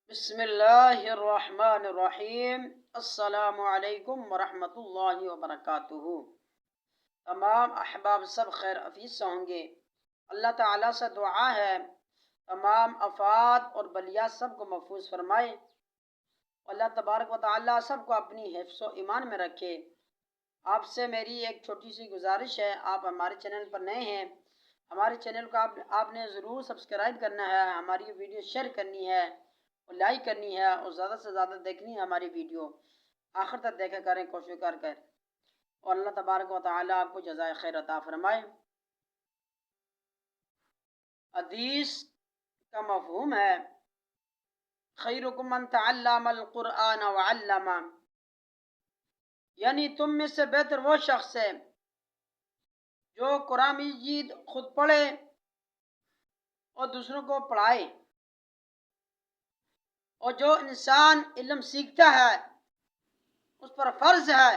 بسم اللہ الرحمن الرحیم۔ السلام علیکم ورحمۃ اللہ وبرکاتہ۔ تمام احباب سب خیر حفیظ سے ہوں گے۔ اللہ تعالیٰ سے دعا ہے تمام آفات اور بلیات سب کو محفوظ فرمائے۔ اللہ تبارک و تعالیٰ سب کو اپنی حفظ و ایمان میں رکھے۔ آپ سے میری ایک چھوٹی سی گزارش ہے، آپ ہمارے چینل پر نئے ہیں، ہمارے چینل کو آپ نے ضرور سبسکرائب کرنا ہے، ہماری ویڈیو شیئر کرنی ہے اور لائک کرنی ہے اور زیادہ سے زیادہ دیکھنی ہے ہماری ویڈیو، آخر تک دیکھا کریں کوشش کر اور اللہ تبارک و تعالیٰ آپ کو جزائے خیر عطا فرمائے۔ حدیث کا مفہوم ہے خیرکم من تعلم القرآن وعلم، یعنی تم میں سے بہتر وہ شخص ہے جو قرآن مجید خود پڑھے اور دوسروں کو پڑھائے، اور جو انسان علم سیکھتا ہے اس پر فرض ہے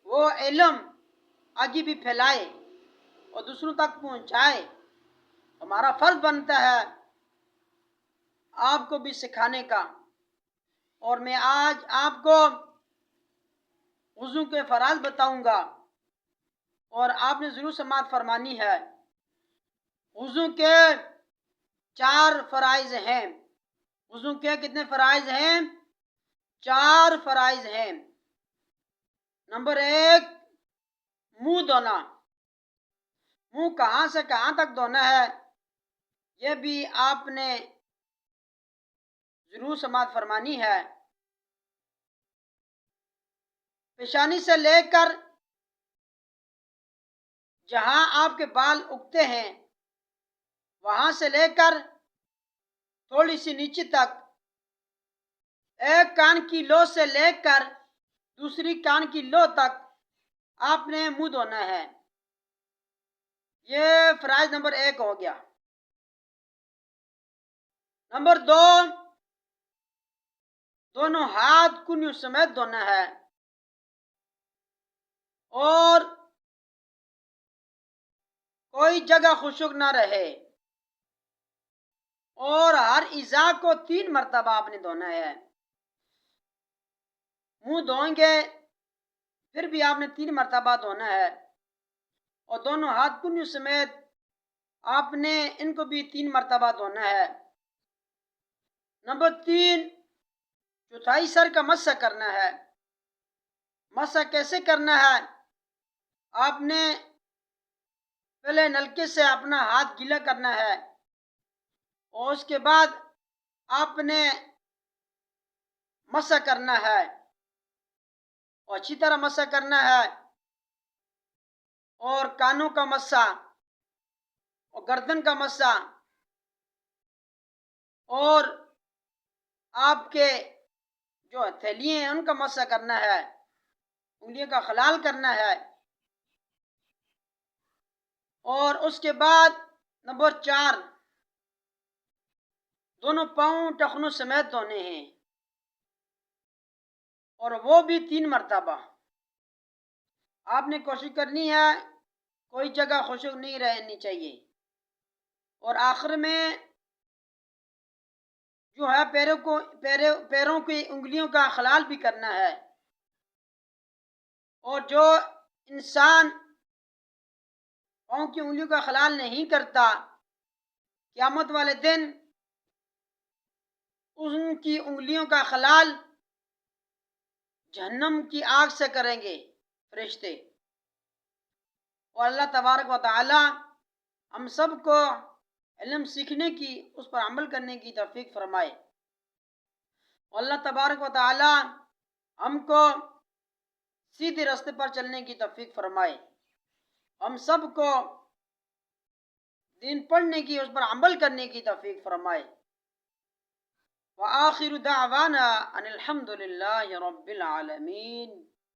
وہ علم آگے بھی پھیلائے اور دوسروں تک پہنچائے۔ ہمارا فرض بنتا ہے آپ کو بھی سکھانے کا، اور میں آج آپ کو وضو کے فرائض بتاؤں گا اور آپ نے ضرور سماعت فرمانی ہے۔ وضو کے 4 فرائض ہیں۔ وضو کے کتنے فرائض ہیں؟ 4 فرائض ہیں۔ نمبر 1، منہ دھونا۔ منہ کہاں سے کہاں تک دھونا ہے یہ بھی آپ نے ضرور سماعت فرمانی ہے۔ پیشانی سے لے کر جہاں آپ کے بال اگتے ہیں وہاں سے لے کر تھوڑی سی نیچے تک، ایک کان کی لو سے لے کر دوسری کان کی لو تک آپ نے منہ دھونا ہے۔ یہ فرائض نمبر 1 ہو گیا۔ نمبر 2، دونوں ہاتھ کنیوں سمیت دھونا ہے اور کوئی جگہ خشک نہ رہے، اور ہر اعضاء کو 3 مرتبہ آپ نے دھونا ہے۔ منہ دھوئیں گے پھر بھی آپ نے 3 مرتبہ دھونا ہے، اور دونوں ہاتھ کنیوں سمیت آپ نے ان کو بھی 3 مرتبہ دھونا ہے۔ نمبر 3، چوتھائی سر کا مسح کرنا ہے۔ مسح کیسے کرنا ہے؟ آپ نے پہلے نلکے سے اپنا ہاتھ گیلا کرنا ہے اور اس کے بعد آپ نے مسح کرنا ہے اور اچھی طرح مسح کرنا ہے، اور کانوں کا مسح اور گردن کا مسح اور آپ کے جو ہتھیلیاں ہیں ان کا مسح کرنا ہے، انگلیوں کا خلال کرنا ہے، اور اس کے بعد نمبر 4، دونوں پاؤں ٹخنوں سمیت دھونے ہیں اور وہ بھی 3 مرتبہ۔ آپ نے کوشش کرنی ہے کوئی جگہ خشک نہیں رہنی چاہیے، اور آخر میں جو ہے پیروں کی انگلیوں کا خلال بھی کرنا ہے، اور جو انسان پاؤں کی انگلیوں کا خلال نہیں کرتا قیامت والے دن ان کی انگلیوں کا خلال جہنم کی آگ سے کریں گے فرشتے۔ اور اللہ تبارک و تعالی ہم سب کو علم سیکھنے کی، اس پر عمل کرنے کی توفیق فرمائے۔ اور اللہ تبارک و تعالی ہم کو سیدھے راستے پر چلنے کی توفیق فرمائے، ہم سب کو دین پڑھنے کی، اس پر عمل کرنے کی توفیق فرمائے۔ وآخر دعوانا ان الحمد للہ رب العالمین۔